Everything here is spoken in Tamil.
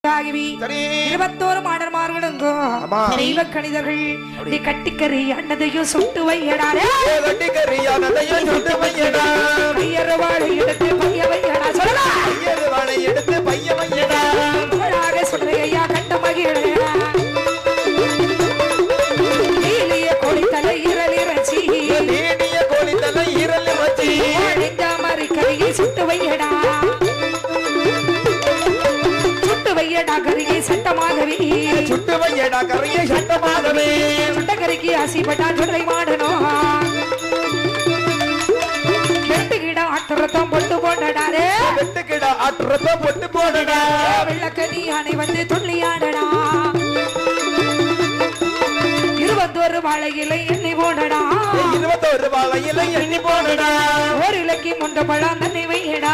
21 மாடர்மார்களுக்கும் தெய்வ கணிதர்கள் நீ கட்டிக்கறி அன்னதையும் சுட்டு வையடாரே கையறுவாளை எடுத்து பைய வையடா சொல்லலாம் சொல்றையா கண்ட மகிழா நீலிய கோழித்தலை இரலிறச்சி மாதிரி கறியை சுட்டு வையடா கரியை சட்டமாகவே சுட்டு வையடா கரியை சட்டமாகவே சுட்ட கறிக்கு ஆசைப்பட்டான் சொல்லை மாடணும் வெட்டுக்கிட ஆட்டுறத்தம் பொட்டு போடடாரே வெட்டுக்கிட ஆட்டுறத்தம் பொட்டு போடடா வெள்ளக்கனி அணை வந்து துள்ளியாடடா 21 வாழை இலை எண்ணி போடடா 21 வாழை இலை எண்ணி போடடா ஒரு இலக்கி முண்ட பழம் தன்னை வையடா